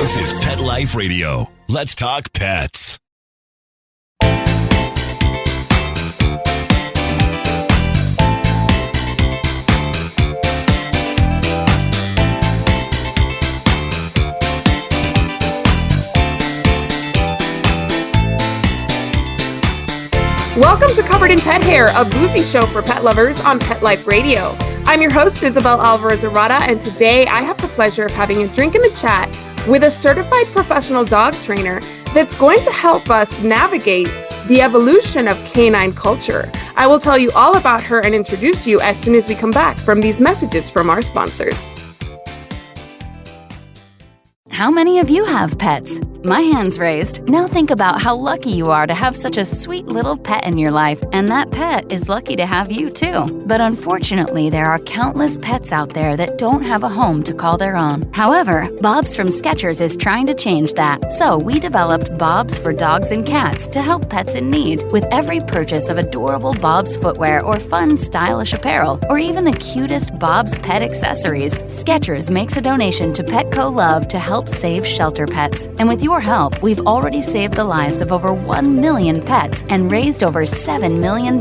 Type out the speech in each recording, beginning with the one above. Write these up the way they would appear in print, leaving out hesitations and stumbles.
This is Pet Life Radio. Let's talk pets. Welcome to Covered in Pet Hair, a boozy show for pet lovers on Pet Life Radio. I'm your host, Isabel Alvarez-Arrada, and today I have the pleasure of having a drink and a chat with a certified professional dog trainer that's going to help us navigate the evolution of canine culture. I will tell you all about her and introduce you as soon as we come back from these messages from our sponsors. How many of you have pets? My hand's raised. Now think about how lucky you are to have such a sweet little pet in your life, and that pet is lucky to have you too. But unfortunately, there are countless pets out there that don't have a home to call their own. However, Bob's from Skechers is trying to change that. So we developed Bob's for dogs and cats to help pets in need. With every purchase of adorable Bob's footwear or fun, stylish apparel, or even the cutest Bob's pet accessories, Skechers makes a donation to Petco Love to help save shelter pets. And with your help, we've already saved the lives of over 1 million pets and raised over $7 million.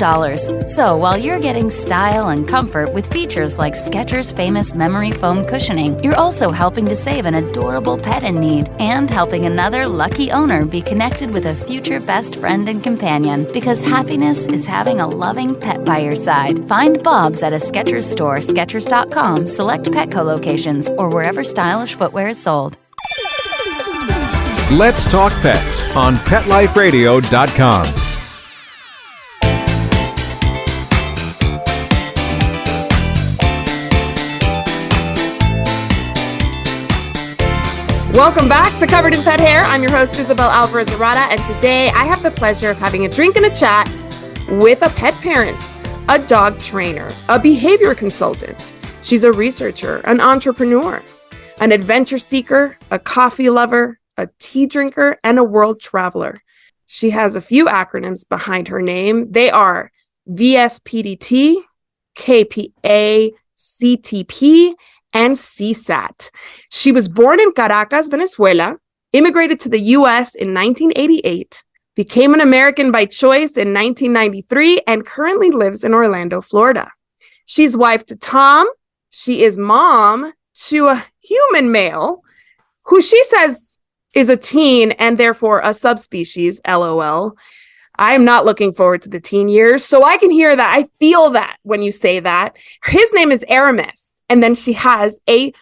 So while you're getting style and comfort with features like Skechers' famous memory foam cushioning, you're also helping to save an adorable pet in need and helping another lucky owner be connected with a future best friend and companion, because happiness is having a loving pet by your side. Find Bob's at a Skechers store, Skechers.com, select Petco locations, or wherever stylish footwear is sold. Let's Talk Pets on PetLifeRadio.com. Welcome back to Covered in Pet Hair. I'm your host, Isabel Alvarez-Arrada, and today I have the pleasure of having a drink and a chat with a pet parent, a dog trainer, a behavior consultant. She's a researcher, an entrepreneur, an adventure seeker, a coffee lover, a tea drinker, and a world traveler. She has a few acronyms behind her name. They are VSPDT, KPA, CTP, and CSAT. She was born in Caracas, Venezuela, immigrated to the U.S. in 1988, became an American by choice in 1993, and currently lives in Orlando, Florida. She's wife to Tom. She is mom to a human male who she says is a teen and therefore a subspecies, LOL. I am not looking forward to the teen years, so I can hear that. I feel that when you say that. His name is Aramis, and then she has a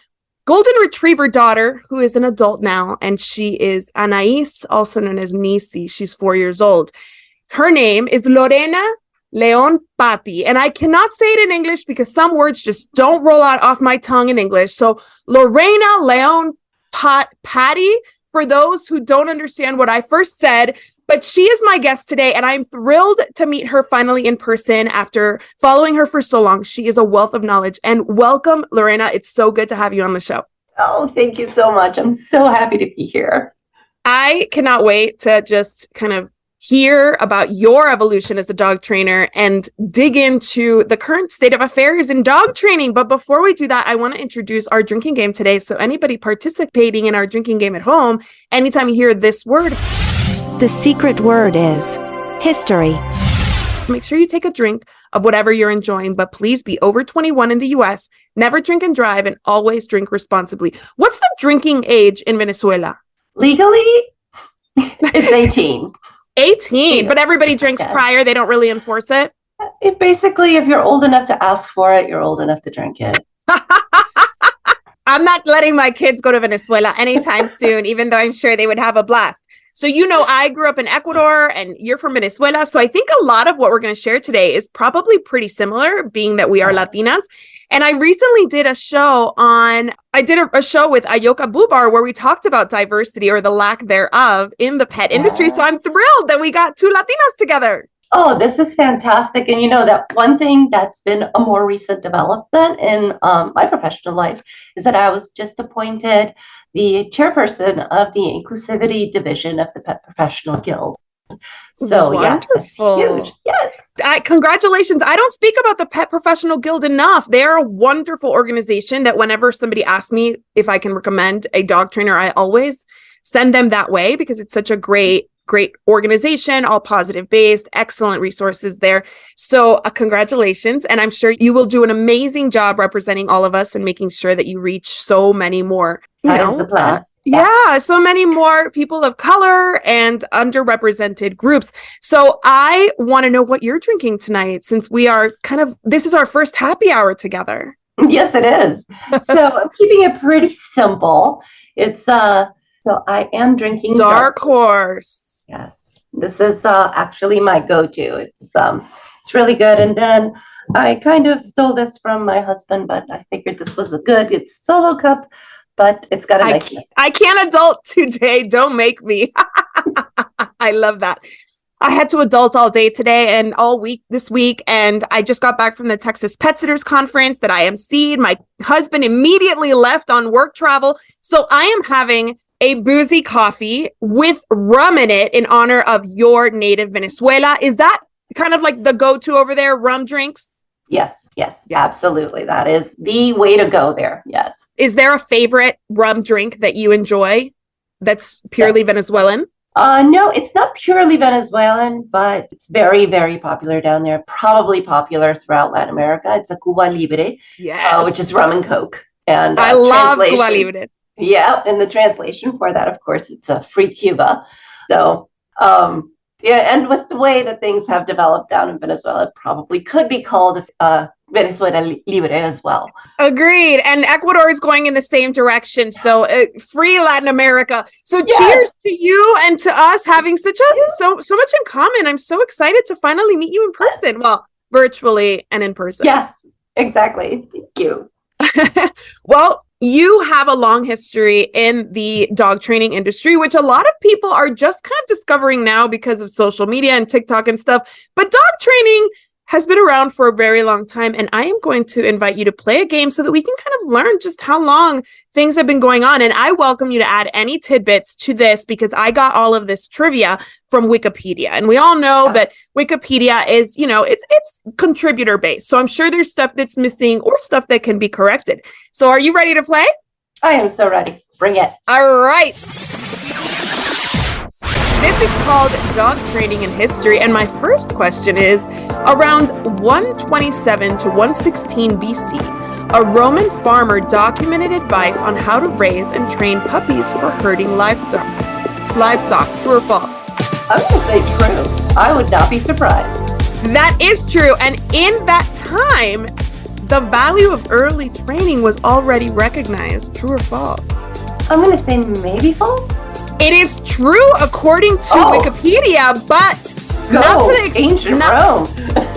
golden retriever daughter who is an adult now, and she is Anais, also known as Nisi. She's 4 years old. Her name is Lorena Leon Patti, and I cannot say it in English because some words just don't roll out off my tongue in English. So Lorena Leon Patti, for those who don't understand what I first said, but she is my guest today, and I'm thrilled to meet her finally in person after following her for so long. She is a wealth of knowledge. And welcome, Lorena. It's so good to have you on the show. Oh, thank you so much. I'm so happy to be here. I cannot wait to just kind of hear about your evolution as a dog trainer and dig into the current state of affairs in dog training. But before we do that, I want to introduce our drinking game today. So anybody participating in our drinking game at home, anytime you hear this word, the secret word is history. Make sure you take a drink of whatever you're enjoying, but please be over 21 in the US, never drink and drive, and always drink responsibly. What's the drinking age in Venezuela? Legally, it's 18. 18, but everybody drinks prior. They don't really enforce it. It basically, if you're old enough to ask for it, you're old enough to drink it. I'm not letting my kids go to Venezuela anytime soon, even though I'm sure they would have a blast. So, you know, I grew up in Ecuador and you're from Venezuela. So I think a lot of what we're going to share today is probably pretty similar, being that we are Latinas. And I recently did a show a show with Ayoka Bubar where we talked about diversity or the lack thereof in the pet industry. So I'm thrilled that we got two Latinas together. Oh, this is fantastic. And you know that one thing that's been a more recent development in my professional life is that I was just appointed the chairperson of the inclusivity division of the Pet Professional Guild. So yes, that's huge. Yes. Congratulations. I don't speak about the Pet Professional Guild enough. They're a wonderful organization that whenever somebody asks me if I can recommend a dog trainer, I always send them that way because it's such a great organization, all positive based, excellent resources there. So congratulations. And I'm sure you will do an amazing job representing all of us and making sure that you reach so many more. That is the plan. Yeah, so many more people of color and underrepresented groups. So I want to know what you're drinking tonight, since we are this is our first happy hour together. Yes, it is. So I'm keeping it pretty simple. It's so I am drinking Dark Horse. Yes, this is actually my go-to. It's really good. And then I kind of stole this from my husband, but I figured this was it's solo cup, but it's got a nice. I can't adult today. Don't make me. I love that. I had to adult all day today and all week this week. And I just got back from the Texas Pet Sitters Conference that I emceed. My husband immediately left on work travel. So I am having a boozy coffee with rum in it in honor of your native Venezuela. Is that kind of like the go-to over there, rum drinks? Yes, absolutely. That is the way to go there. Yes. Is there a favorite rum drink that you enjoy that's purely Venezuelan? No, it's not purely Venezuelan, but it's very, very popular down there. Probably popular throughout Latin America. It's a Cuba Libre, which is rum and Coke. And I love Cuba Libre. Yeah, and the translation for that, of course, it's a free Cuba. So, and with the way that things have developed down in Venezuela, it probably could be called Venezuela Libre as well. Agreed. And Ecuador is going in the same direction. So free Latin America. So cheers to you and to us having so much in common. I'm so excited to finally meet you in person. Well, virtually and in person. Yes, exactly. Thank you. Well, you have a long history in the dog training industry, which a lot of people are just kind of discovering now because of social media and TikTok and stuff. But dog training has been around for a very long time. And I am going to invite you to play a game so that we can kind of learn just how long things have been going on. And I welcome you to add any tidbits to this because I got all of this trivia from Wikipedia. And we all know that Wikipedia is, it's contributor based. So I'm sure there's stuff that's missing or stuff that can be corrected. So are you ready to play? I am so ready. Bring it. All right. This is called Dog Training in History, and my first question is, around 127 to 116 BC, a Roman farmer documented advice on how to raise and train puppies for herding livestock. True or false? I'm going to say true. I would not be surprised. That is true, and in that time, the value of early training was already recognized. True or false? I'm going to say maybe false. It is true according to Wikipedia, but not to the ancient Rome.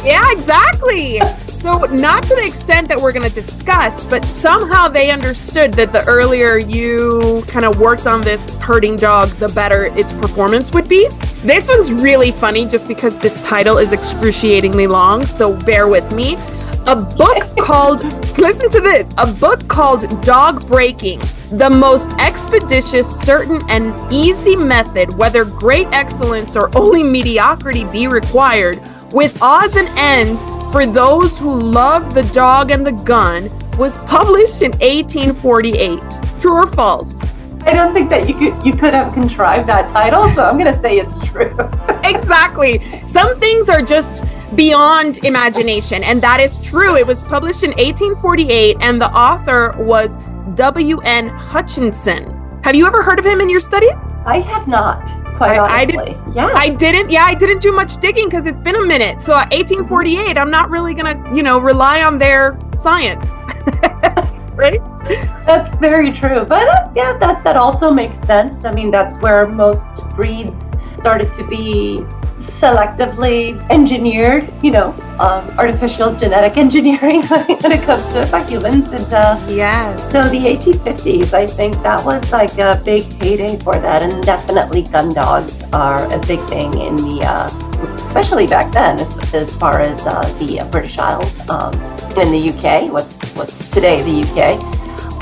Yeah, exactly. So not to the extent that we're going to discuss, but somehow they understood that the earlier you kind of worked on this herding dog, the better its performance would be. This one's really funny just because this title is excruciatingly long, so bear with me. A book called, listen to this, a book called Dog Breaking, the most expeditious, certain, and easy method, whether great excellence or only mediocrity be required, with odds and ends for those who love the dog and the gun, was published in 1848. True or false? I don't think that you could have contrived that title, so I'm going to say it's true. Exactly. Some things are just beyond imagination, and that is true. It was published in 1848, and the author was W.N. Hutchinson. Have you ever heard of him in your studies? I have not, quite honestly. I didn't do much digging because it's been a minute. So 1848, I'm not really going to, rely on their science. Right? That's very true. But that also makes sense. I mean, that's where most breeds started to be selectively engineered, artificial genetic engineering when it comes to humans. And yes. So the 1850s, I think that was like a big heyday for that. And definitely gun dogs are a big thing in especially back then, as far as the British Isles, in the UK, what's today the UK.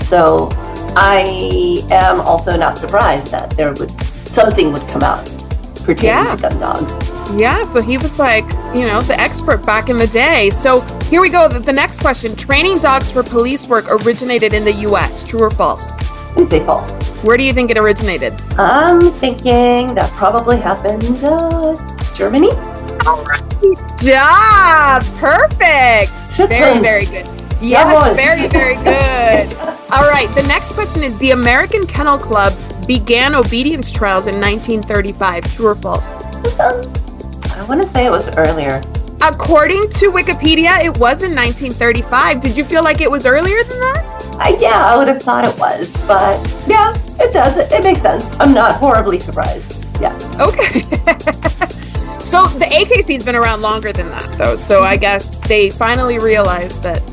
So I am also not surprised that something would come out pertaining to gun dogs. Yeah, so he was like, the expert back in the day. So here we go. The next question. Training dogs for police work originated in the U.S. True or false? I say false. Where do you think it originated? I'm thinking that probably happened Germany. All right. Yeah, perfect. Very, very good. Yes, very, very good. All right, the next question is, the American Kennel Club began obedience trials in 1935. True or false? I want to say it was earlier. According to Wikipedia, it was in 1935. Did you feel like it was earlier than that? Yeah, I would have thought it was, but yeah, it does. It makes sense. I'm not horribly surprised. Yeah. Okay. So the AKC's been around longer than that, though. So I guess they finally realized that,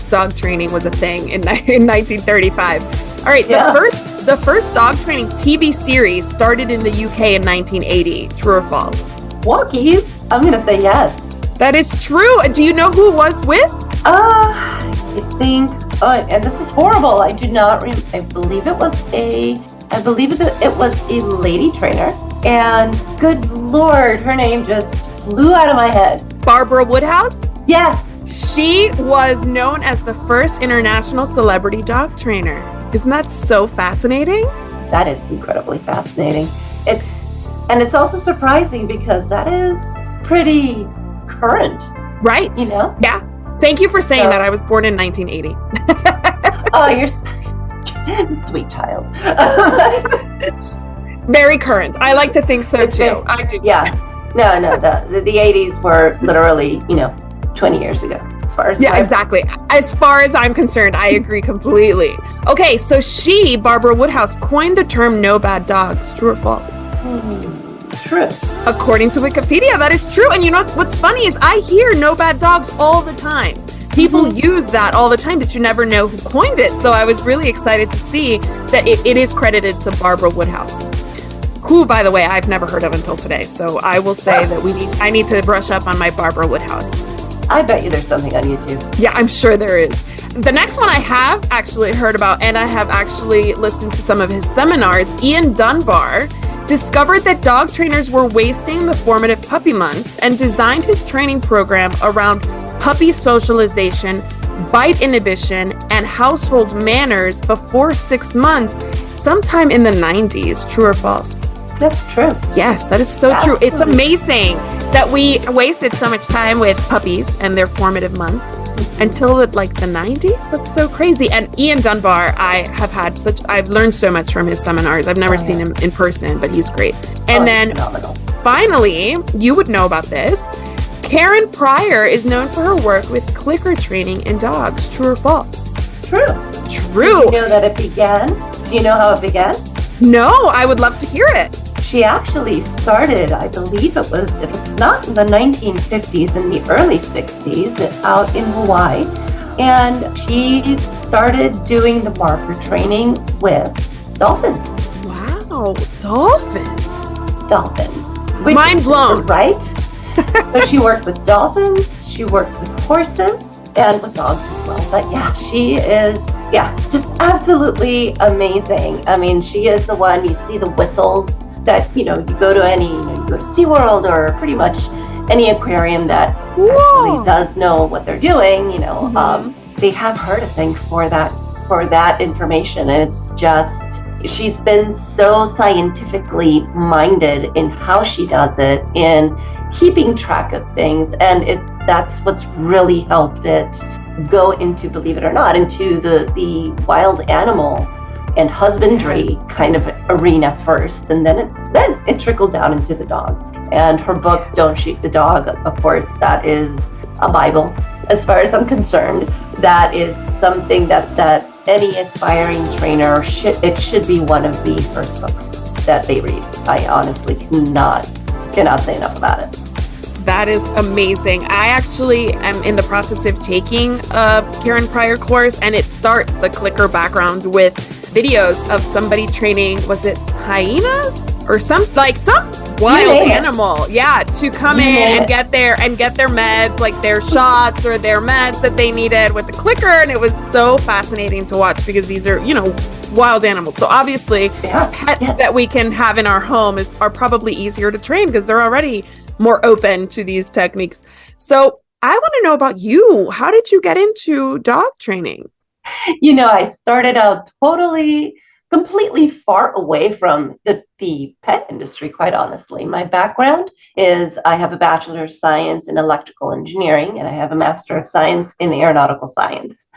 dog training was a thing in 1935. All right, the first dog training TV series started in the UK in 1980. True or false? Walkies. I'm going to say yes. That is true. Do you know who it was with? I think, and this is horrible. I do not I believe it was a lady trainer. And good Lord, her name just flew out of my head. Barbara Woodhouse? Yes. She was known as the first international celebrity dog trainer. Isn't that so fascinating? That is incredibly fascinating. It's also surprising because that is pretty current. Right. Yeah. Thank you for saying that. I was born in 1980. Oh, you're sweet child. Very current. I like to think so too. I do. Yeah. No. The 80s were literally, 20 years ago. As far as exactly. As far as I'm concerned, I agree completely. Okay, so Barbara Woodhouse, coined the term "no bad dogs." True or false? True. According to Wikipedia, that is true. And what's funny is I hear "no bad dogs" all the time. People use that all the time, but you never know who coined it. So I was really excited to see that it is credited to Barbara Woodhouse, who, by the way, I've never heard of until today. So I will say that I need to brush up on my Barbara Woodhouse. I bet you there's something on YouTube. Yeah, I'm sure there is. The next one I have actually heard about, and I have actually listened to some of his seminars. Ian Dunbar discovered that dog trainers were wasting the formative puppy months and designed his training program around puppy socialization, bite inhibition, and household manners before 6 months, sometime in the 90s. True or false? That's true. Yes, that is so true. It's amazing that we wasted so much time with puppies and their formative months until the 90s. That's so crazy. And Ian Dunbar, I've learned so much from his seminars. I've never seen him in person, but he's great. And then finally, you would know about this. Karen Pryor is known for her work with clicker training in dogs. True or false? True. True. Did you know that it began? Do you know how it began? No, I would love to hear it. She actually started, I believe it was, if it's not in the 1950s, in the early 60s, out in Hawaii. And she started doing the marker training with dolphins. Wow, dolphins. Mind blown. Right? So she worked with dolphins, she worked with horses, and with dogs as well. But yeah, she is, just absolutely amazing. I mean, she is the one, you see the whistles that, you go to you go to SeaWorld or pretty much any aquarium that actually does know what they're doing, they have her to thank for that information. And it's just, she's been so scientifically minded in how she does it, in keeping track of things, and that's what's really helped it go into, believe it or not, into the wild animal and husbandry kind of arena first, and then it trickled down into the dogs. And her book, Don't Shoot the Dog, of course, that is a Bible as far as I'm concerned. That is something that any aspiring trainer should be one of the first books that they read. I honestly cannot say enough about it. That is amazing. I actually am in the process of taking a Karen Pryor course, and it starts the clicker background with videos of somebody training, was it hyenas or some wild animal? Yeah, to come in and get their meds, like their shots or their meds that they needed with the clicker. And it was so fascinating to watch because these are, wild animals. So obviously pets yes. that we can have in our home are probably easier to train because they're already more open to these techniques. So I want to know about you. How did you get into dog training? I started out completely far away from the pet industry, quite honestly. My background is I have a Bachelor of Science in Electrical Engineering, and I have a Master of Science in Aeronautical Science.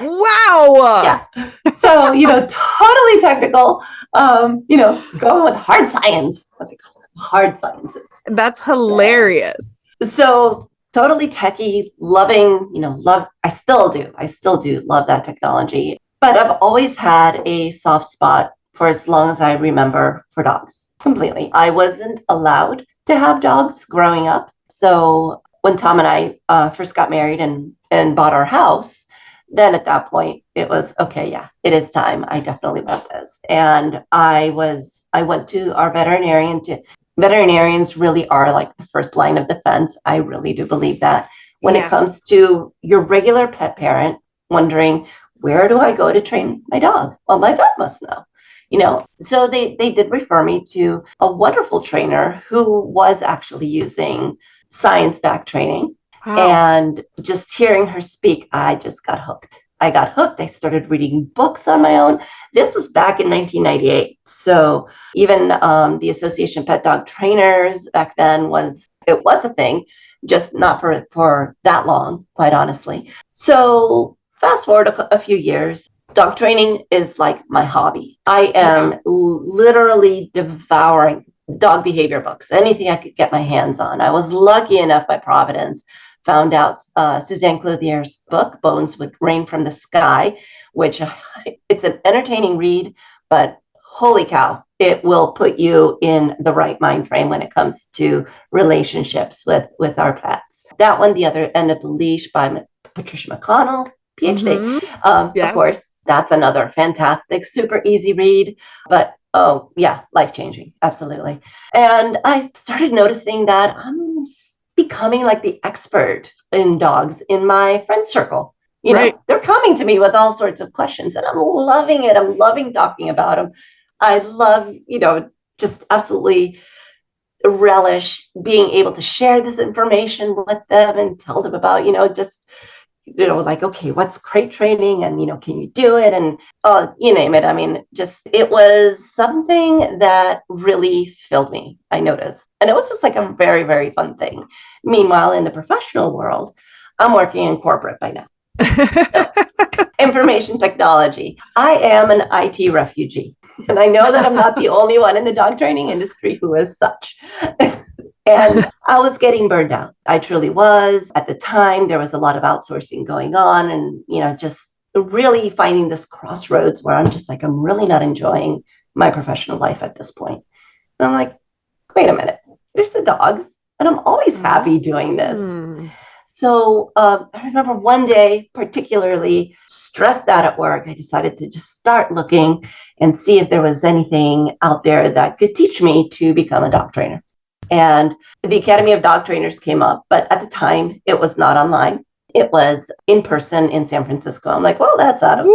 Wow. Yeah. So, totally technical, going with hard science, what they call it, hard sciences. That's hilarious. So totally techie, loving, I still do love that technology. But I've always had a soft spot for as long as I remember for dogs, completely. I wasn't allowed to have dogs growing up. So when Tom and I first got married and bought our house, then at that point it was, okay, yeah, it is time. I definitely want this. And I went to our veterinarian veterinarians really are like the first line of defense. I really do believe that when it comes to your regular pet parent wondering, where do I go to train my dog? Well, my vet must know, so they did refer me to a wonderful trainer who was actually using science-backed training. Wow. And just hearing her speak, I just got hooked. I started reading books on my own. This was back in 1998. So even the Association of Pet Dog Trainers back then was a thing, just not for that long, quite honestly. So fast forward a few years, dog training is like my hobby. I am literally devouring dog behavior books, anything I could get my hands on. I was lucky enough by Providence, found out Suzanne Clothier's book, Bones Would Rain from the Sky, which it's an entertaining read, but holy cow, it will put you in the right mind frame when it comes to relationships with our pets. That one, The Other End of the Leash by Patricia McConnell, PhD. Of course, that's another fantastic, super easy read, but oh yeah, life-changing, absolutely. And I started noticing that I'm becoming like the expert in dogs in my friend circle. They're coming to me with all sorts of questions and I'm loving it. I'm loving talking about them. I love, just absolutely relish being able to share this information with them and tell them about, like, okay, what's crate training and, can you do it? And you name it. I mean, it was something that really filled me, I noticed. And it was just like a very, very fun thing. Meanwhile, in the professional world, I'm working in corporate by now. So, information technology. I am an IT refugee. And I know that I'm not the only one in the dog training industry who is such. And I was getting burned out. I truly was. At the time, there was a lot of outsourcing going on and, just really finding this crossroads where I'm just like, I'm really not enjoying my professional life at this point. And I'm like, wait a minute, there's the dogs and I'm always happy doing this. So I remember one day, particularly stressed out at work, I decided to just start looking and see if there was anything out there that could teach me to become a dog trainer. And the Academy of Dog Trainers came up, but at the time it was not online. It was in person in San Francisco. I'm like, well, that's out of,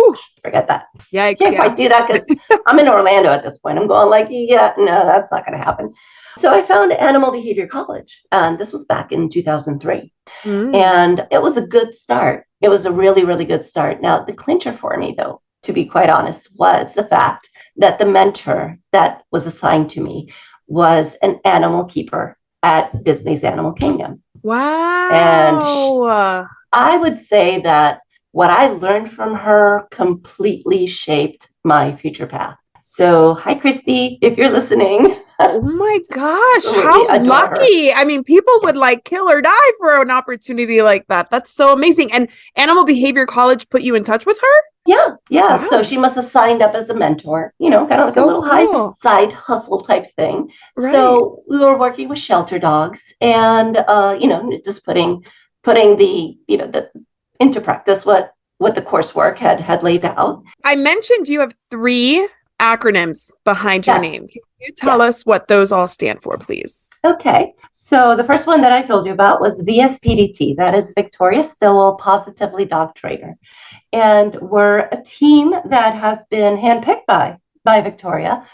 forget that. Yikes, Can't quite do that because I'm in Orlando at this point. I'm going like, yeah, no, that's not going to happen. So I found Animal Behavior College, and this was back in 2003. And it was a good start. It was a really, really good start. Now, the clincher for me, though, to be quite honest, was the fact that the mentor that was assigned to me was an animal keeper at Disney's Animal Kingdom. Wow. And I would say that what I learned from her completely shaped my future path. So, hi, Christy, if you're listening. Oh my gosh, how lucky. Her. I mean, people would like kill or die for an opportunity like that. That's so amazing. And Animal Behavior College put you in touch with her? Yeah. Wow. So she must have signed up as a mentor, kind of like a little high side hustle type thing. Right. So we were working with shelter dogs and, just putting the into practice what the coursework had laid out. I mentioned you have 3 acronyms behind your Yes. name. Can you tell us what those all stand for, please? Okay. So the first one that I told you about was VSPDT. That is Victoria Stillwell Positively Dog Trainer. And we're a team that has been handpicked by Victoria.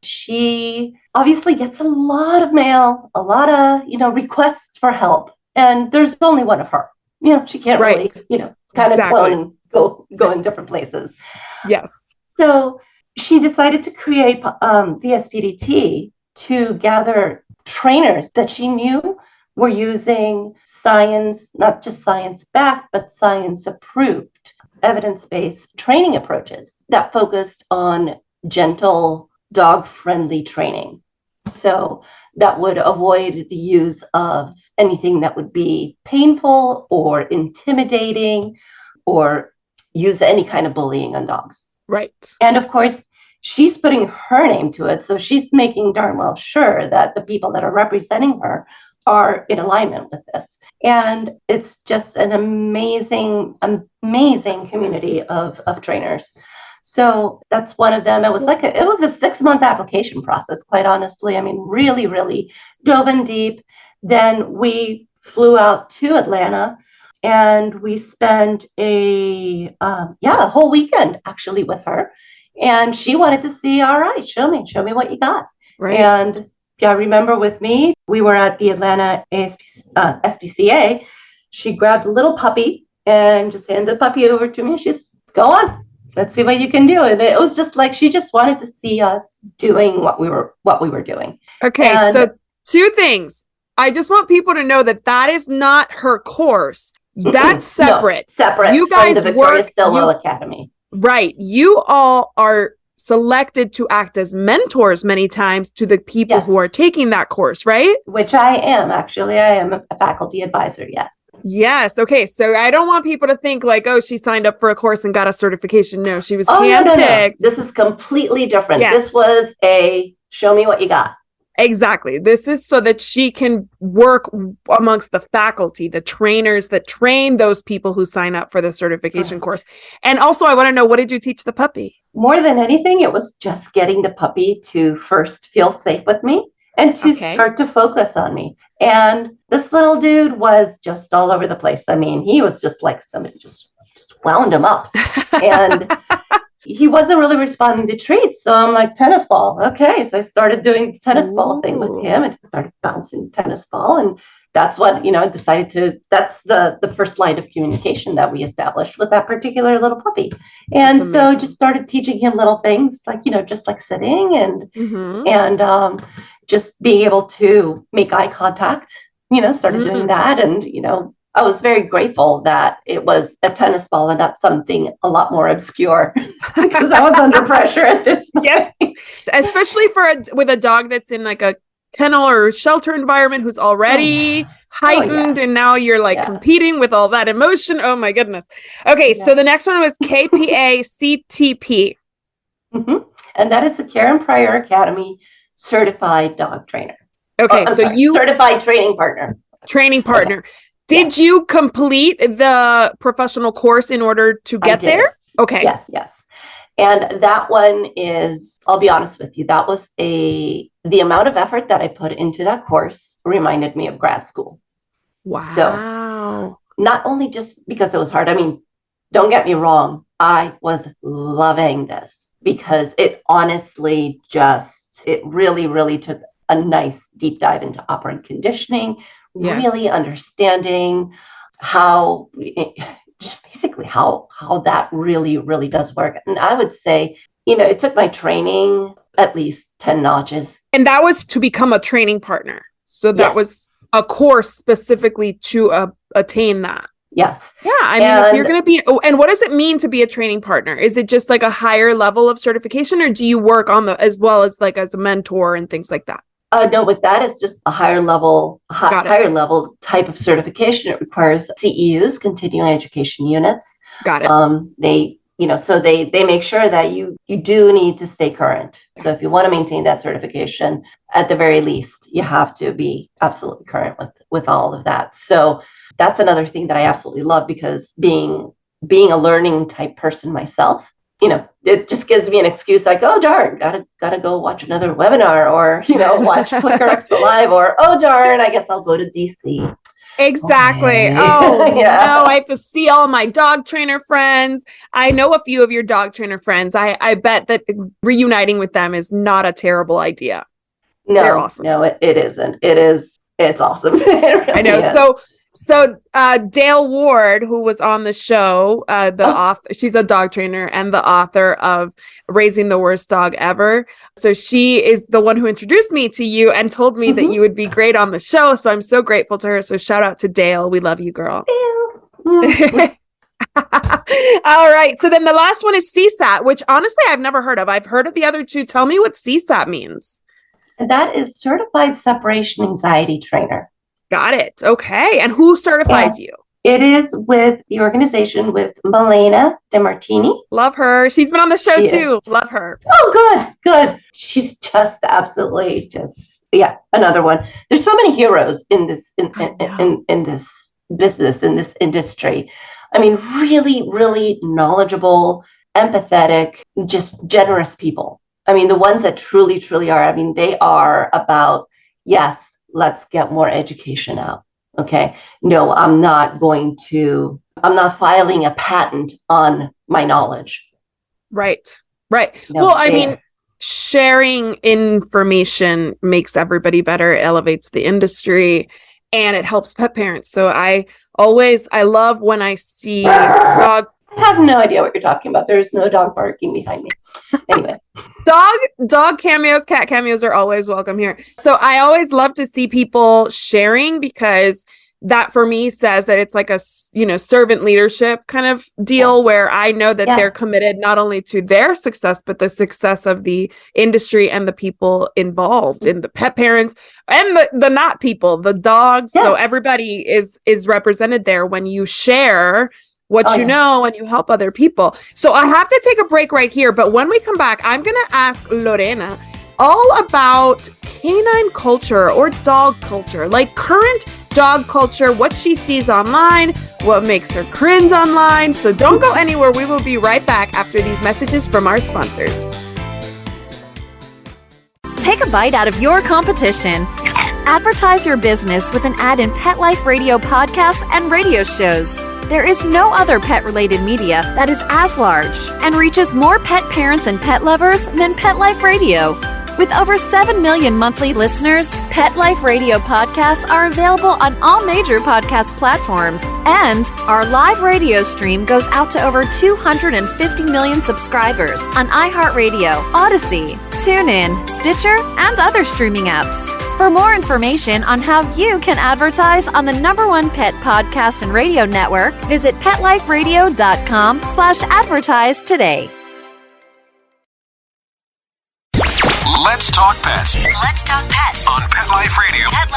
She obviously gets a lot of mail, a lot of, requests for help. And there's only one of her. She can't really, kind of clone and go in different places. Yes. So she decided to create VSPDT to gather trainers that she knew were using science, not just science-backed, but science-approved, evidence-based training approaches that focused on gentle, dog-friendly training. So that would avoid the use of anything that would be painful or intimidating or use any kind of bullying on dogs. Right. And of course, she's putting her name to it. So she's making darn well sure that the people that are representing her are in alignment with this. And it's just an amazing, amazing community of trainers. So that's one of them. It was a 6-month application process, quite honestly. I mean, really, really dove in deep. Then we flew out to Atlanta and we spent a whole weekend actually with her. And she wanted to see, all right, show me what you got. Right. And remember with me, we were at the Atlanta SPCA. She grabbed a little puppy and just handed the puppy over to me. She's, go on, let's see what you can do. And it was just like, she just wanted to see us doing what we were doing. Okay. So 2 things. I just want people to know that is not her course. That's separate. No, separate. You guys from the Victoria Stillwell Academy. Right. You all are selected to act as mentors many times to the people who are taking that course, right? Which I am. Actually, I am a faculty advisor. Yes. Yes. Okay. So I don't want people to think like, oh, she signed up for a course and got a certification. No, she was handpicked. No. This is completely different. Yes. This was a show me what you got. Exactly. This is so that she can work amongst the faculty, the trainers that train those people who sign up for the certification course. And also, I want to know, what did you teach the puppy? More than anything, it was just getting the puppy to first feel safe with me and to start to focus on me. And this little dude was just all over the place. I mean, he was just like somebody just wound him up. And he wasn't really responding to treats. So I'm like, tennis ball. Okay. So I started doing the tennis ball thing with him and started bouncing tennis ball. And that's what, I decided to, that's the first line of communication that we established with that particular little puppy. And so just started teaching him little things like, just like sitting and just being able to make eye contact, started doing that. And, I was very grateful that it was a tennis ball and not something a lot more obscure because I was under pressure at this point. Yes, especially with a dog that's in like a kennel or shelter environment who's already heightened, and now you're like competing with all that emotion. Oh my goodness. Okay, so the next one was KPA CTP. And that is the Karen Pryor Academy Certified Dog Trainer. Okay, you Certified Training Partner. Training Partner. Okay. Did you complete the professional course in order to get there? Okay. Yes. And that one is, I'll be honest with you, that was the amount of effort that I put into that course reminded me of grad school. Wow. So not only just because it was hard, I mean, don't get me wrong, I was loving this because it honestly it really, really took a nice deep dive into operant conditioning, really understanding how that really, really does work. And I would say, it took my training at least 10 notches. And that was to become a training partner. So that was a course specifically to attain that. Yes. Yeah. I mean, if you're going to be, and what does it mean to be a training partner? Is it just like a higher level of certification, or do you work on as well as like as a mentor and things like that? No, with that, it's just a higher level type of certification. It requires CEUs, continuing education units. Got it. They make sure that you do need to stay current. So if you want to maintain that certification, at the very least, you have to be absolutely current with all of that. So that's another thing that I absolutely love, because being a learning type person myself, it just gives me an excuse like, oh, darn, gotta go watch another webinar or, watch Flickr Expo Live or, oh, darn, I guess I'll go to DC. Exactly. Okay. Oh, Yeah. no, I have to see all my dog trainer friends. I know a few of your dog trainer friends. I bet that reuniting with them is not a terrible idea. No, they're awesome. No, it isn't. It's awesome. It really I know. is. So Dale Ward, who was on the show, author, she's a dog trainer and the author of Raising the Worst Dog Ever. So she is the one who introduced me to you and told me that you would be great on the show. So I'm so grateful to her. So shout out to Dale. We love you, girl. All right. So then the last one is CSAT, which honestly I've never heard of. I've heard of the other two. Tell me what CSAT means. And that is Certified Separation Anxiety Trainer. Got it. Okay. And who certifies you? It is with the organization with Lorena DeMartini. Love her. She's been on the show too. Love her. Oh, good. She's just absolutely another one. There's so many heroes in this in this business, in this industry. I mean, really, really knowledgeable, empathetic, just generous people. I mean, the ones that truly, truly are. I mean, they are about, yes, let's get more education out. Okay. No, I'm not filing a patent on my knowledge. Right. Right. No, well, I mean, sharing information makes everybody better. It elevates the industry and it helps pet parents. So I love when I see dog. I have no idea what you're talking about. There's no dog barking behind me. Anyway. Dog cameos, cat cameos are always welcome here. So I always love to see people sharing because that for me says that it's like a, servant leadership kind of deal where I know that they're committed not only to their success, but the success of the industry and the people involved in the pet parents and the not people, the dogs. Yes. So everybody is represented there when you share what you know and you help other people. So I have to take a break right here. But when we come back, I'm going to ask Lorena all about canine culture or dog culture, like current dog culture, what she sees online, what makes her cringe online. So don't go anywhere. We will be right back after these messages from our sponsors. Take a bite out of your competition. Advertise your business with an ad in Pet Life Radio podcasts and radio shows. There is no other pet-related media that is as large and reaches more pet parents and pet lovers than Pet Life Radio. With over 7 million monthly listeners, Pet Life Radio podcasts are available on all major podcast platforms, and our live radio stream goes out to over 250 million subscribers on iHeartRadio, Odyssey, TuneIn, Stitcher, and other streaming apps. For more information on how you can advertise on the #1 pet podcast and radio network, visit PetLifeRadio.com/advertise today. Let's talk pets. Let's talk pets On Pet Life Radio. Pet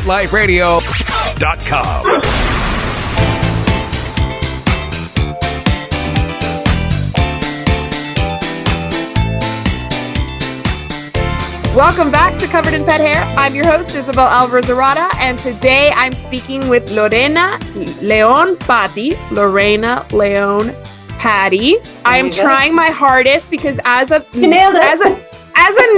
Life PetLifeRadio.com. Welcome back to Covered in Pet Hair. I'm your host, Isabel Alvarez-Arada, and today I'm speaking with Lorena Leon Patti. Lorena Leon Patti. I am trying my hardest because as a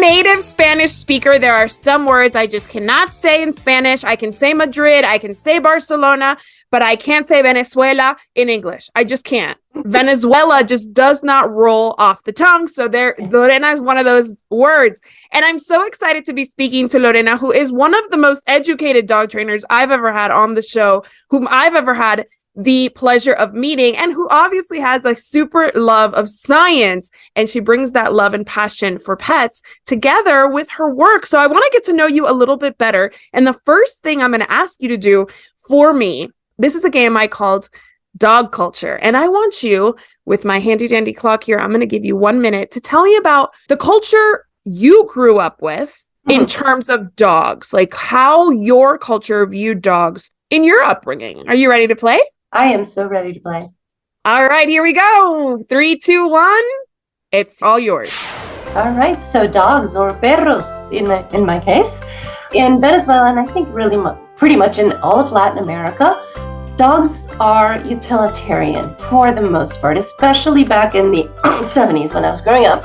native Spanish speaker, there are some words I just cannot say in Spanish. I can say Madrid, I can say Barcelona, but I can't say Venezuela in English. I just can't. Venezuela just does not roll off the tongue. So Lorena is one of those words. And I'm so excited to be speaking to Lorena, who is one of the most educated dog trainers I've ever had on the show, whom I've ever had the pleasure of meeting, and who obviously has a super love of science. And she brings that love and passion for pets together with her work. So I want to get to know you a little bit better. And the first thing I'm going to ask you to do for me, this is a game I called Dog Culture. And I want you, with my handy dandy clock here, I'm going to give you 1 minute to tell me about the culture you grew up with in terms of dogs, like how your culture viewed dogs in your upbringing. Are you ready to play? I am so ready to play. All right, here we go. 3, 2, 1. It's all yours. All right. So dogs, or perros in my case, in Venezuela, and I think really pretty much in all of Latin America, dogs are utilitarian for the most part, especially back in the 70s when I was growing up.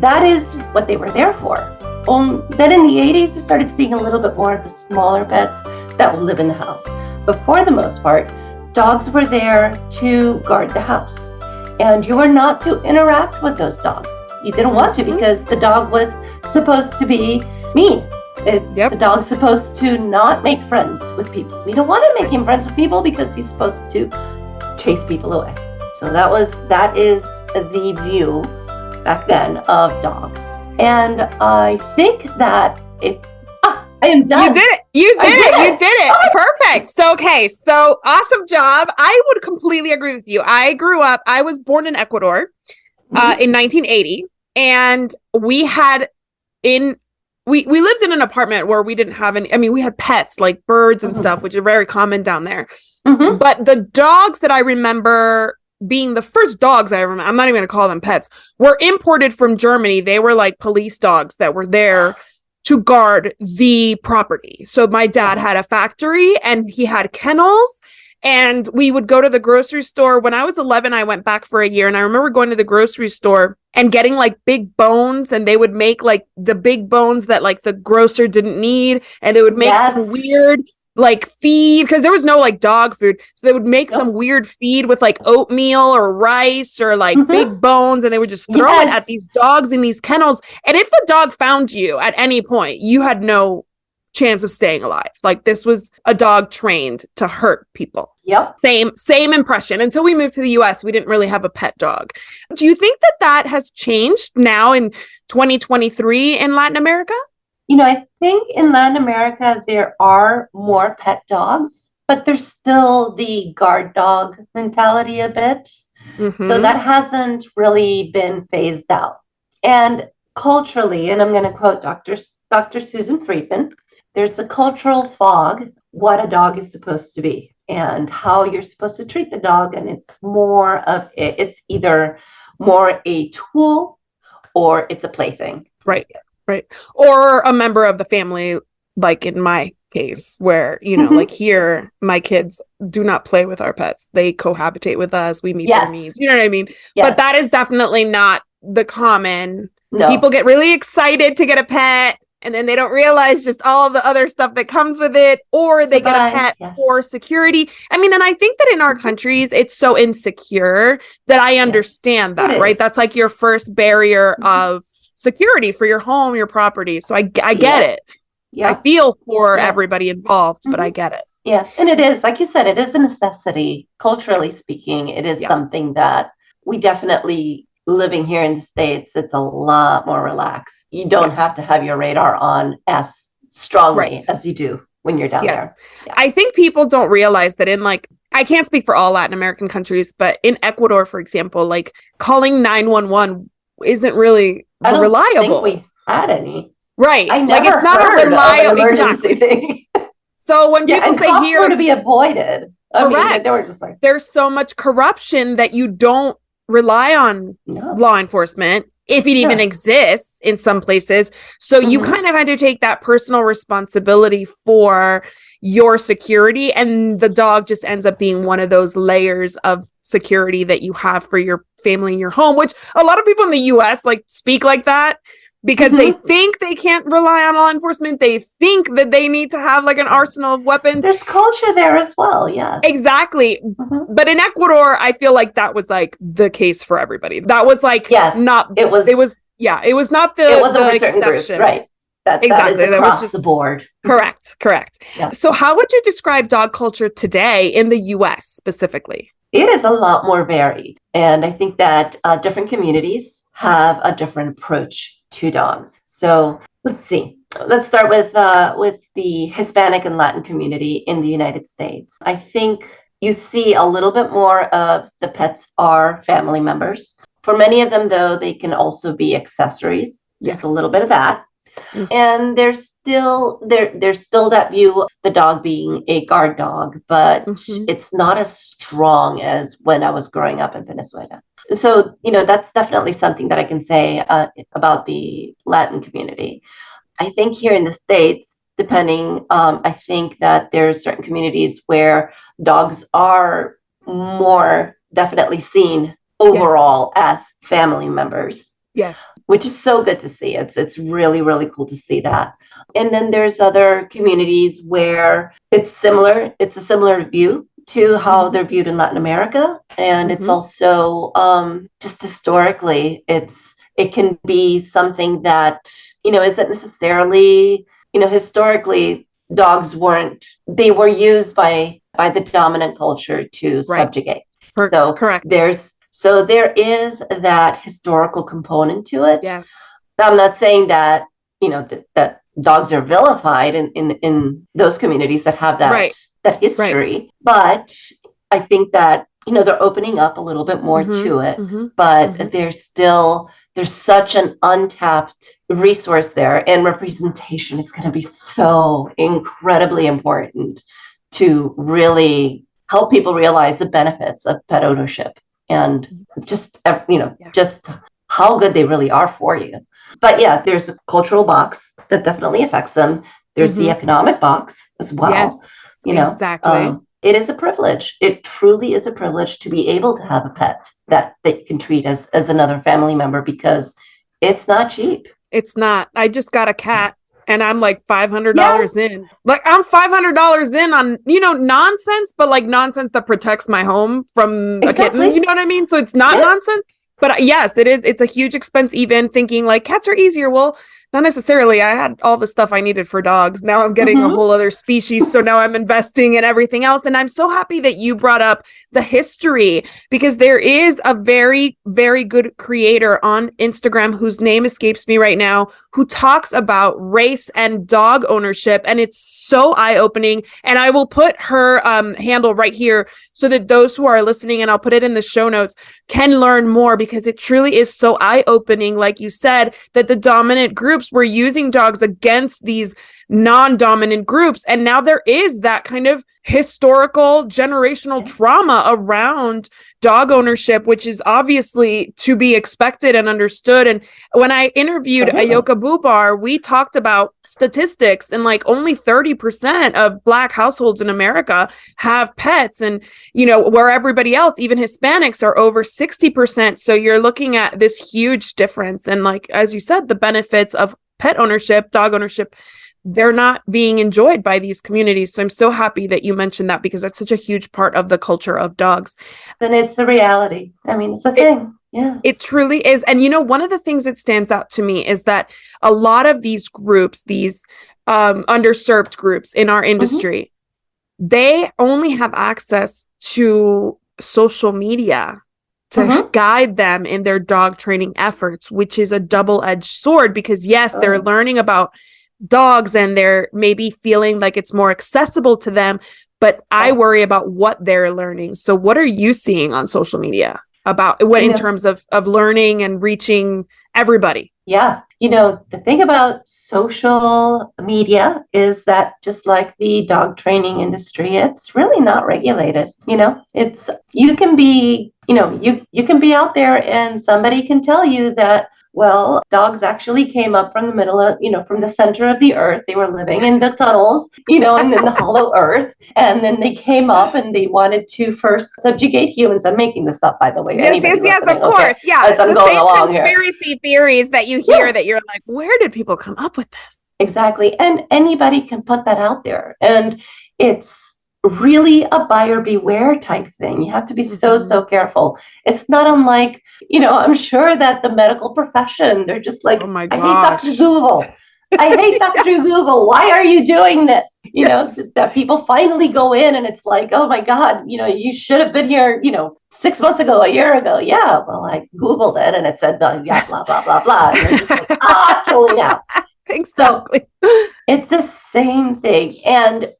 That is what they were there for. Then in the 80s, you started seeing a little bit more of the smaller pets that would live in the house. But for the most part, dogs were there to guard the house. And you were not to interact with those dogs. You didn't want to because the dog was supposed to be mean. The dog's supposed to not make friends with people. We don't want to make him friends with people because he's supposed to chase people away. So that is the view back then of dogs. And I think that it's, I am done. You did it. Perfect. So awesome job. I would completely agree with you. I was born in Ecuador in 1980, and we lived in an apartment where we didn't have any, we had pets like birds and stuff, which are very common down there. But the dogs that I remember being the first dogs I'm not even going to call them pets, were imported from Germany. They were like police dogs that were there to guard the property. So my dad had a factory and he had kennels, and we would go to the grocery store. When I was 11, I went back for a year, and I remember going to the grocery store and getting like big bones, and they would make like the big bones that like the grocer didn't need, and they would make some weird like feed, because there was no like dog food, so they would make some weird feed with like oatmeal or rice or like big bones, and they would just throw it at these dogs in these kennels. And if the dog found you at any point, you had no chance of staying alive. Like, this was a dog trained to hurt people. Same impression. Until we moved to the US, we didn't really have a pet dog. Do you think that has changed now in 2023 in Latin America? I think in Latin America, there are more pet dogs, but there's still the guard dog mentality a bit. So that hasn't really been phased out. And culturally, and I'm going to quote Dr. Susan Friedman, there's a cultural fog, what a dog is supposed to be and how you're supposed to treat the dog. And it's it's either more a tool or it's a plaything. Right. Or a member of the family, like in my case, where, like here, my kids do not play with our pets. They cohabitate with us. We meet their needs. You know what I mean? Yes. But that is definitely not the common. No. People get really excited to get a pet, and then they don't realize just all the other stuff that comes with it, or they get a pet for security. And I think that in our countries, it's so insecure that I understand that, right? That's like your first barrier of security for your home, your property. So I get it. I feel for everybody involved, but I get it. Yeah. And it is, like you said, it is a necessity. Culturally speaking, it is something that we definitely, living here in the States, it's a lot more relaxed. You don't have to have your radar on as strongly as you do when you're down there. Yeah. I think people don't realize that I can't speak for all Latin American countries, but in Ecuador, for example, like calling 911 isn't really reliable. I don't think we had any. Right. I never it's not a reliable emergency thing. So when people say here were to be avoided. They were just like, there's so much corruption that you don't rely on law enforcement, if it even exists in some places. So you kind of had to take that personal responsibility for your security, and the dog just ends up being one of those layers of security that you have for your family and your home, which a lot of people in the US speak like that because they think they can't rely on law enforcement. They think that they need to have an arsenal of weapons. There's culture there as well. Yes, exactly. But in Ecuador, I feel like that was the case for everybody. That was it was not the certain groups, right? That was just the board. Correct. Yeah. So how would you describe dog culture today in the US specifically? It is a lot more varied. And I think that different communities have a different approach to dogs. So let's see. Let's start with the Hispanic and Latin community in the United States. I think you see a little bit more of the pets are family members. For many of them, though, they can also be accessories. There's a little bit of that. And there's still that view of the dog being a guard dog, but it's not as strong as when I was growing up in Venezuela. So, that's definitely something that I can say about the Latin community. I think here in the States, depending. I think that there's certain communities where dogs are more definitely seen overall as family members. Yes. Which is so good to see. It's really, really cool to see that. And then there's other communities where it's similar. It's a similar view to how they're viewed in Latin America. And it's also just historically, it can be something that, isn't necessarily, historically dogs they were used by the dominant culture to subjugate. Correct. There is that historical component to it. Yes. I'm not saying that, that dogs are vilified in those communities that have that history, but I think that, they're opening up a little bit more to it, but there's such an untapped resource there, and representation is going to be so incredibly important to really help people realize the benefits of pet ownership and just how good they really are for you. But yeah, there's a cultural box that definitely affects them. There's the economic box as well. Yes, exactly. It is a privilege. It truly is a privilege to be able to have a pet that you can treat as another family member, because it's not cheap. It's not. I just got a cat and I'm like $500 in. Like, I'm $500 in on, nonsense, but like nonsense that protects my home from a kitten. You know what I mean? So it's not nonsense. But yes, it is. It's a huge expense, even thinking like cats are easier. Well, not necessarily. I had all the stuff I needed for dogs. Now I'm getting a whole other species. So now I'm investing in everything else. And I'm so happy that you brought up the history, because there is a very, very good creator on Instagram whose name escapes me right now, who talks about race and dog ownership. And it's so eye-opening. And I will put her handle right here so that those who are listening, and I'll put it in the show notes, can learn more, because it truly is so eye-opening, like you said, that the dominant groups were using dogs against these non-dominant groups. And now there is that kind of historical generational trauma around dog ownership, which is obviously to be expected and understood. And when I interviewed Ayoka Bubar, we talked about statistics, and like only 30% of Black households in America have pets. And, where everybody else, even Hispanics, are over 60%. So you're looking at this huge difference. And like, as you said, the benefits of pet ownership, dog ownership, they're not being enjoyed by these communities. So I'm so happy that you mentioned that, because that's such a huge part of the culture of dogs. And it's a reality. I mean, it's a thing. Yeah, it truly is. And, one of the things that stands out to me is that a lot of these groups, these underserved groups in our industry, they only have access to social media to guide them in their dog training efforts, which is a double-edged sword, because yes, they're learning about dogs and they're maybe feeling like it's more accessible to them, but I worry about what they're learning. So what are you seeing on social media about what in terms of learning and reaching everybody? Yeah. The thing about social media is that, just like the dog training industry, it's really not regulated. You can be, you can be out there and somebody can tell you that, well, dogs actually came up from the middle of, from the center of the earth. They were living in the tunnels, and in the hollow earth. And then they came up and they wanted to first subjugate humans. I'm making this up, by the way. Yes, of course. Yeah. The same conspiracy theories that you hear that you're like, where did people come up with this? Exactly. And anybody can put that out there. And it's really a buyer beware type thing. You have to be so careful. It's not unlike, I'm sure that the medical profession, they're just like, oh my I hate Dr. Google. I hate Dr. Google. Why are you doing this? That people finally go in and it's like, oh my God, you should have been here, 6 months ago, a year ago. Yeah, well, I Googled it and it said, yeah, blah, blah, blah, blah. And you're just like, kill me now. Exactly. So it's the same thing. And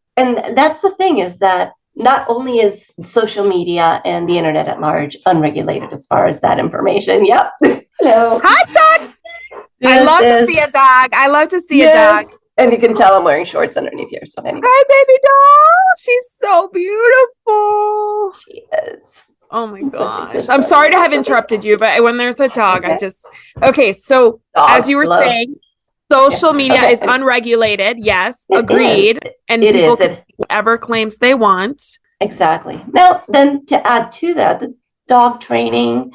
that's the thing, is that not only is social media and the internet at large unregulated as far as that information. Yep. Hello. Hot dog. I love to see a dog. I love to see a dog. And you can tell I'm wearing shorts underneath here. So anyway. Hi, baby doll. She's so beautiful. She is. Oh my gosh. I'm sorry to have interrupted you, but when there's a dog, okay. So as you were saying, Social media is unregulated. Yes, agreed. And people can do whatever claims they want. Exactly. Now, then to add to that, the dog training,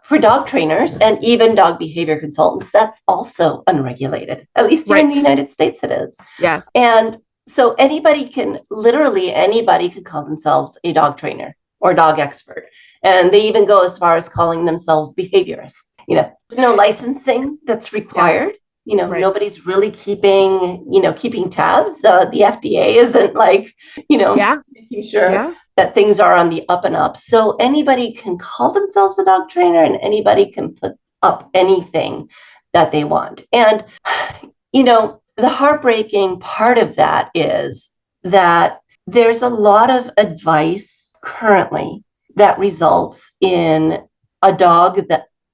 for dog trainers and even dog behavior consultants, that's also unregulated. At least here in the United States it is. Yes. And so anybody can call themselves a dog trainer or dog expert. And they even go as far as calling themselves behaviorists. There's no licensing that's required. Nobody's really keeping tabs. The FDA isn't making sure that things are on the up and up. So anybody can call themselves a dog trainer and anybody can put up anything that they want. And, the heartbreaking part of that is that there's a lot of advice currently that results in a dog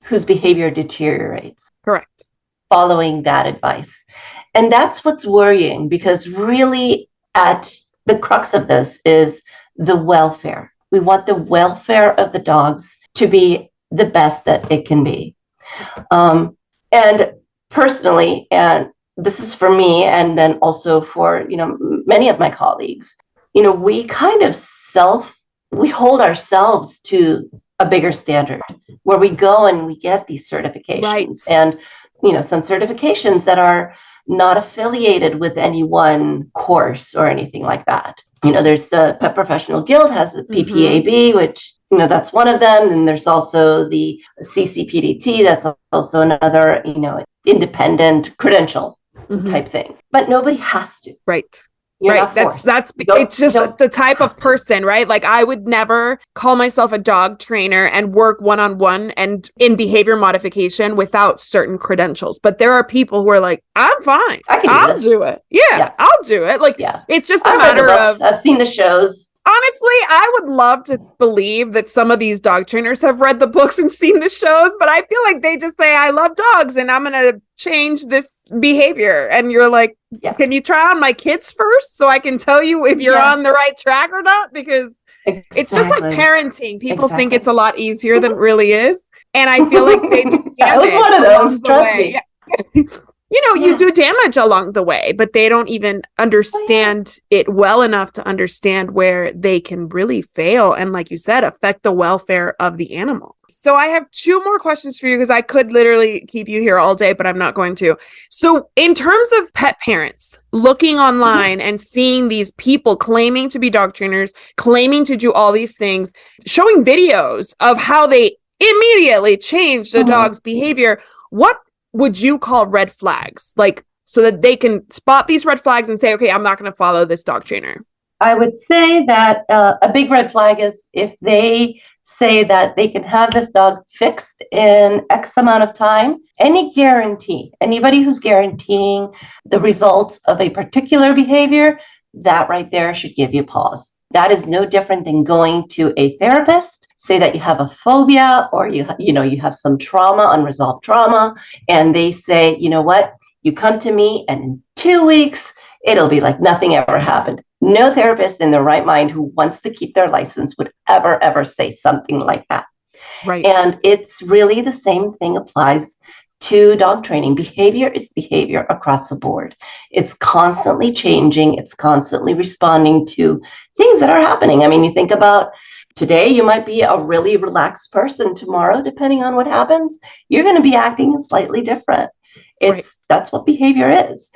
whose behavior deteriorates. Correct. Following that advice. And that's what's worrying, because really at the crux of this is the welfare. We want the welfare of the dogs to be the best that it can be. And personally, and this is for me, and then also for, many of my colleagues, we kind of we hold ourselves to a bigger standard where we go and we get these certifications. Right. And some certifications that are not affiliated with any one course or anything like that. There's the Pet Professional Guild has the PPAB, which, that's one of them. And there's also the CCPDT. That's also another, independent credential type thing. But nobody has to. Right. It's just the type of person, right? Like I would never call myself a dog trainer and work one-on-one and in behavior modification without certain credentials. But there are people who are like, I'm fine. I'll do it. Yeah, I'll do it. Like, it's just a matter of, I've seen the shows. Honestly, I would love to believe that some of these dog trainers have read the books and seen the shows, but I feel like they just say, I love dogs and I'm going to change this behavior. And you're like, can you try on my kids first so I can tell you if you're on the right track or not? Because it's just like parenting. People think it's a lot easier than it really is. And I feel like they do I was one of those, trust me. You do damage along the way, but they don't even understand it well enough to understand where they can really fail. And like you said, affect the welfare of the animal. So I have two more questions for you because I could literally keep you here all day, but I'm not going to. So in terms of pet parents looking online and seeing these people claiming to be dog trainers, claiming to do all these things, showing videos of how they immediately change the dog's behavior, what would you call red flags? Like, so that they can spot these red flags and say, okay, I'm not going to follow this dog trainer. I would say that a big red flag is if they say that they can have this dog fixed in X amount of time. Anybody who's guaranteeing the results of a particular behavior, that right there should give you pause. That is no different than going to a therapist. Say that you have a phobia or you have some trauma, unresolved trauma, and they say, you know what, you come to me and in 2 weeks, it'll be like nothing ever happened. No therapist in their right mind who wants to keep their license would ever say something like that. Right. And it's really the same thing applies to dog training. Behavior is behavior across the board. It's constantly changing. It's constantly responding to things that are happening. I mean, you think about today, you might be a really relaxed person. Tomorrow, depending on what happens, you're going to be acting slightly different. That's what behavior is.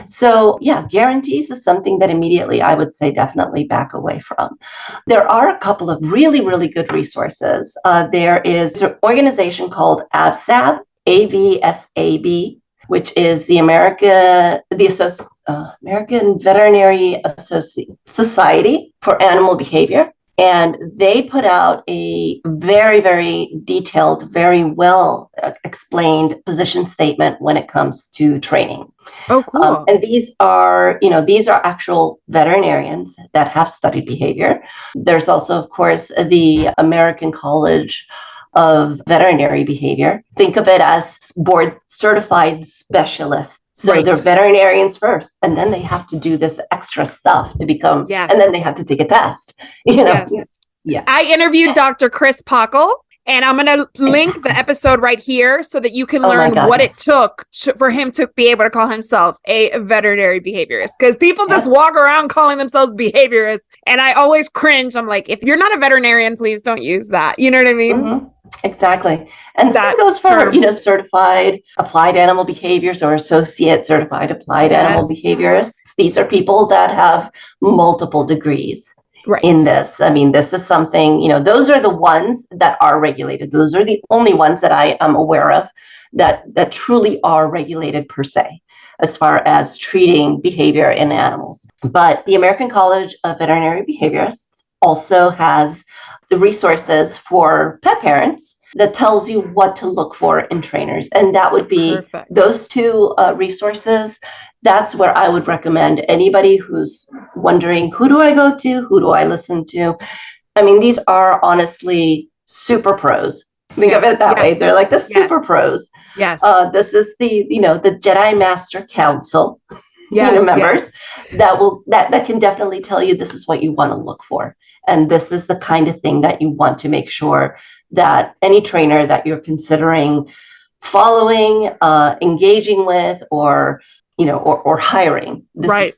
So guarantees is something that immediately I would say definitely back away from. There are a couple of really, really good resources. There is an organization called AVSAB, AVSAB, which is the American Veterinary Society for Animal Behavior. And they put out a very, very detailed, very well explained position statement when it comes to training. Oh, cool. And these are actual veterinarians that have studied behavior. There's also, of course, the American College of Veterinary Behavior. Think of it as board certified specialists. So they're veterinarians first, and then they have to do this extra stuff to become, and then they have to take a test. Yes. Yeah. I interviewed Dr. Chris Pockle, And I'm going to link the episode right here so that you can learn what it took for him to be able to call himself a veterinary behaviorist. Because people just walk around calling themselves behaviorists. And I always cringe. I'm like, if you're not a veterinarian, please don't use that. You know what I mean? Mm-hmm. Exactly. And that goes for, certified applied animal behaviors or associate certified applied animal behaviorists. These are people that have multiple degrees. In this. I mean, this is something, those are the ones that are regulated. Those are the only ones that I am aware of that truly are regulated per se, as far as treating behavior in animals. But the American College of Veterinary Behaviorists also has the resources for pet parents that tells you what to look for in trainers. And that would be those two resources. That's where I would recommend anybody who's wondering, who do I go to? Who do I listen to? I mean, these are honestly super pros. Think of it that way. They're like the super pros. Yes. This is the Jedi Master Council members that can definitely tell you this is what you want to look for. And this is the kind of thing that you want to make sure that any trainer that you're considering following, engaging with, or hiring.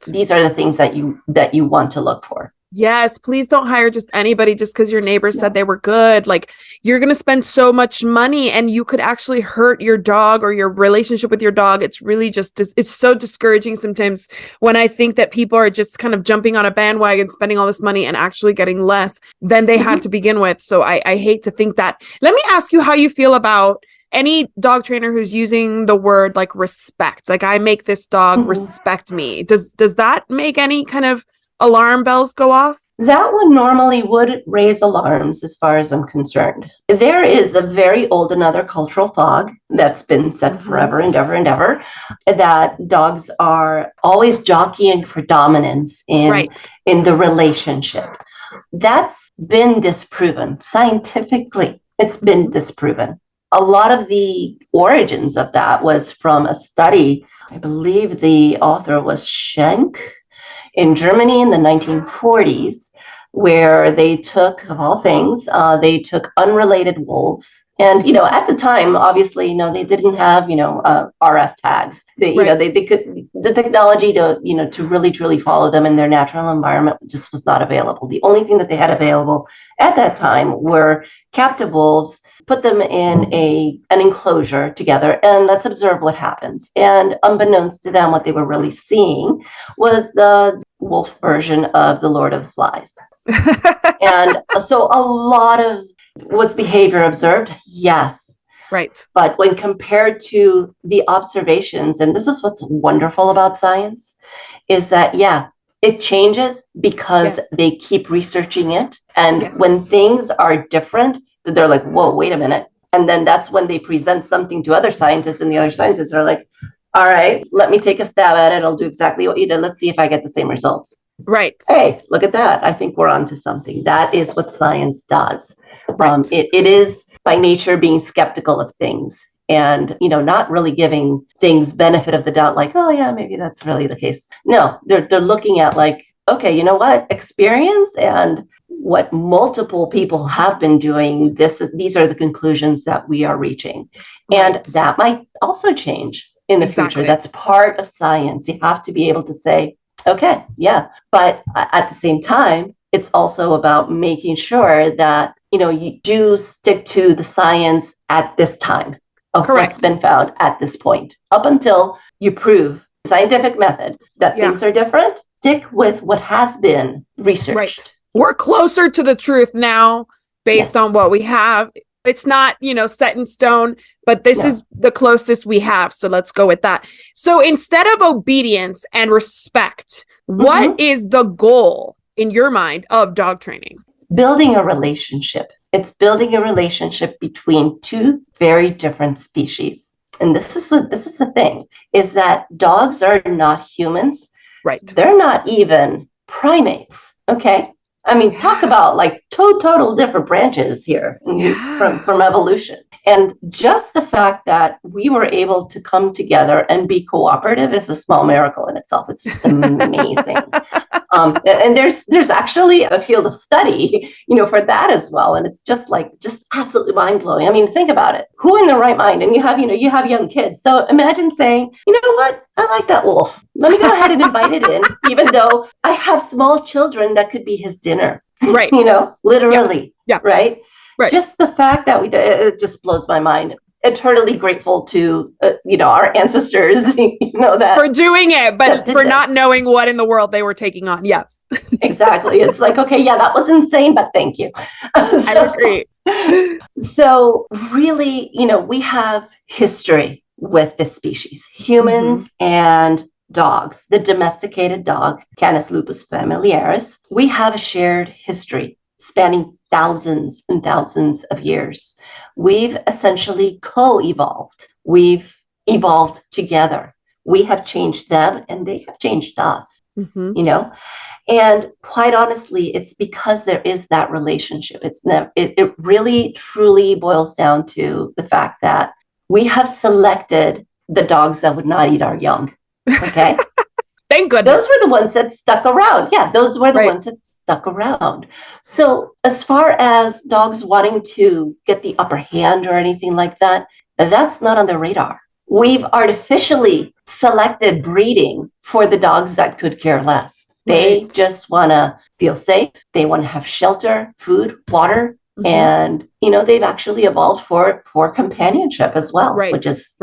These are the things that you want to look for. Yes, please don't hire just anybody just because your neighbor said they were good. Like, you're going to spend so much money and you could actually hurt your dog or your relationship with your dog. It's really just, it's so discouraging sometimes when I think that people are just kind of jumping on a bandwagon, spending all this money and actually getting less than they had to begin with. So I hate to think that. Let me ask you how you feel about any dog trainer who's using the word like respect. Like, I make this dog respect me. Does that make any kind of alarm bells go off? That one normally would raise alarms as far as I'm concerned. There is a very old another cultural fog that's been set forever and ever, that dogs are always jockeying for dominance in the relationship. That's been disproven scientifically. It's been disproven. A lot of the origins of that was from a study. I believe the author was Schenk in Germany in the 1940s, where they took, of all things, they took unrelated wolves. And, at the time, obviously, they didn't have, RF tags. They could, the technology to really, truly follow them in their natural environment just was not available. The only thing that they had available at that time were captive wolves, put them in an enclosure together, and let's observe what happens. And unbeknownst to them, what they were really seeing was the wolf version of the Lord of the Flies. And so a lot of was behavior observed, yes. Right. But when compared to the observations, and this is what's wonderful about science, is that, it changes because they keep researching it. And when things are different, they're like, whoa, wait a minute. And then that's when they present something to other scientists, and the other scientists are like, all right, let me take a stab at it. I'll do exactly what you did. Let's see if I get the same results. Right. Hey, look at that. I think we're onto something. That is what science does. Right. It is by nature being skeptical of things and, not really giving things benefit of the doubt, like, oh yeah, maybe that's really the case. No, they're looking at like, okay, you know what? Experience and what multiple people have been doing, these are the conclusions that we are reaching. Right. And that might also change in the future. That's part of science. You have to be able to say, okay, yeah. But at the same time, it's also about making sure that, you do stick to the science at this time of what's been found at this point. Up until you prove the scientific method that things are different, stick with what has been researched. Right. We're closer to the truth now based on what we have. It's not, set in stone, but this is the closest we have. So let's go with that. So instead of obedience and respect, what is the goal in your mind of dog training? Building a relationship. It's building a relationship between two very different species. And this is the thing, is that dogs are not humans. Right. They're not even primates. Okay. I mean, talk about like total different branches here from evolution. And just the fact that we were able to come together and be cooperative is a small miracle in itself. It's just amazing. And there's actually a field of study, for that as well. And it's just absolutely mind blowing. I mean, think about it. Who in their right mind? And you have young kids. So imagine saying, you know what? I like that wolf. Let me go ahead and invite it in, even though I have small children that could be his dinner. Right. Literally. Yeah. Right. Right. Just the fact that it just blows my mind. Eternally grateful to our ancestors, that for doing it, but for not knowing what in the world they were taking on. Yes, exactly. It's like, okay, yeah, that was insane, but thank you. I agree. So really, we have history with this species, humans and dogs. The domesticated dog, Canis lupus familiaris. We have a shared history spanning thousands and thousands of years. We've essentially co-evolved. We've evolved together. We have changed them and they have changed us, And quite honestly, it's because there is that relationship. It really, truly boils down to the fact that we have selected the dogs that would not eat our young, okay? Thank goodness. Those were the ones that stuck around. Yeah, those were the ones that stuck around. So as far as dogs wanting to get the upper hand or anything like that, that's not on the radar. We've artificially selected breeding for the dogs that could care less. They just want to feel safe. They want to have shelter, food, water. And, they've actually evolved for companionship as well, which is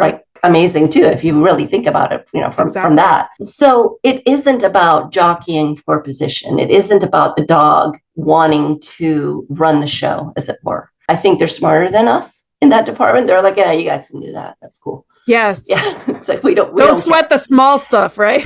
amazing too, if you really think about it, from that. So it isn't about jockeying for position. It isn't about the dog wanting to run the show, as it were. I think they're smarter than us in that department. They're like, yeah, you guys can do that. That's cool. Yes. Yeah. It's like, we don't sweat the small stuff, right?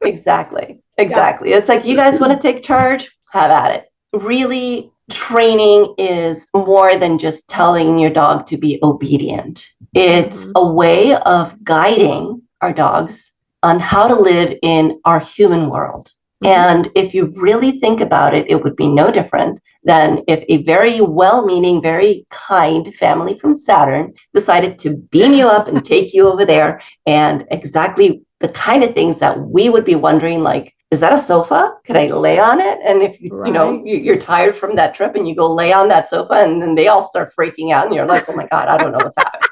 Exactly. Yeah. It's like, you guys want to take charge? Have at it. Really, training is more than just telling your dog to be obedient. It's a way of guiding our dogs on how to live in our human world. And if you really think about it, it would be no different than if a very well-meaning, very kind family from Saturn decided to beam you up and take you over there, and exactly the kind of things that we would be wondering, like, is that a sofa? Could I lay on it? And if you're tired from that trip and you go lay on that sofa, and then they all start freaking out and you're like, oh my God, I don't know what's happening.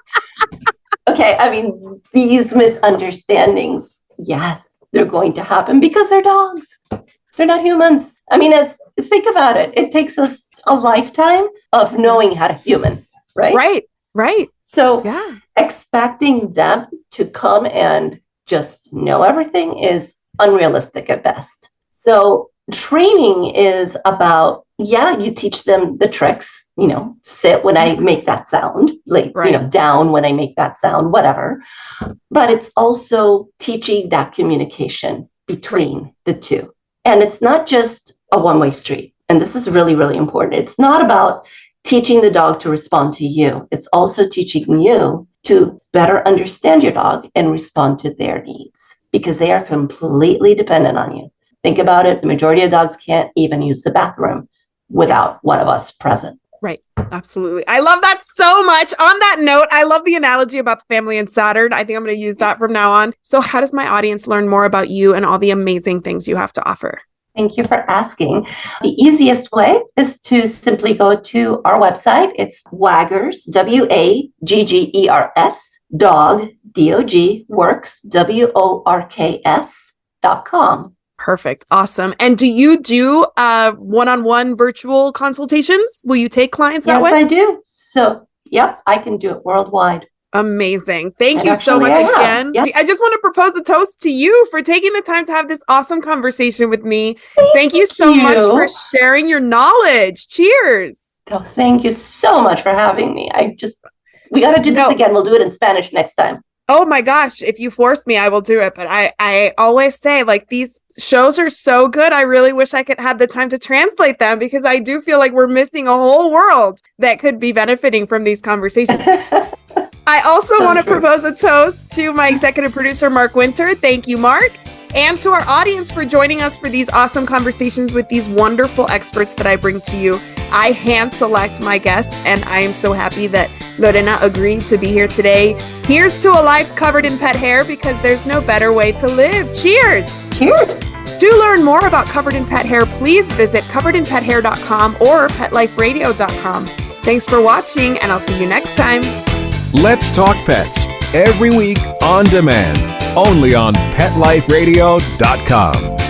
Okay. I mean, these misunderstandings, yes, they're going to happen because they're dogs. They're not humans. I mean, think about it. It takes us a lifetime of knowing how to human, right? Right. So expecting them to come and just know everything is unrealistic at best. So training is about, you teach them the tricks, sit when I make that sound, down when I make that sound, whatever. But it's also teaching that communication between the two. And it's not just a one-way street. And this is really, really important. It's not about teaching the dog to respond to you. It's also teaching you to better understand your dog and respond to their needs, because they are completely dependent on you. Think about it. The majority of dogs can't even use the bathroom without one of us present. Right. Absolutely. I love that so much. On that note, I love the analogy about the family and Saturn. I think I'm going to use that from now on. So how does my audience learn more about you and all the amazing things you have to offer? Thank you for asking. The easiest way is to simply go to our website. It's Waggers, WAGGERS, dog, DOG, works, WORKS.com. Perfect. Awesome. And do you do one-on-one virtual consultations? Will you take clients that way? Yes, I do. So, I can do it worldwide. Amazing. Thank you so much again. Yep. I just want to propose a toast to you for taking the time to have this awesome conversation with me. Thank you so much for sharing your knowledge. Cheers. Oh, thank you so much for having me. We got to do this again. We'll do it in Spanish next time. Oh my gosh, if you force me, I will do it. But I always say, like, these shows are so good. I really wish I could have the time to translate them, because I do feel like we're missing a whole world that could be benefiting from these conversations. I also want to propose a toast to my executive producer, Mark Winter. Thank you, Mark. And to our audience for joining us for these awesome conversations with these wonderful experts that I bring to you. I hand select my guests, and I am so happy that Lorena agreed to be here today. Here's to a life covered in pet hair, because there's no better way to live. Cheers. Cheers. To learn more about Covered in Pet Hair, please visit coveredinpethair.com or petliferadio.com. Thanks for watching, and I'll see you next time. Let's Talk Pets, every week on demand, only on PetLifeRadio.com.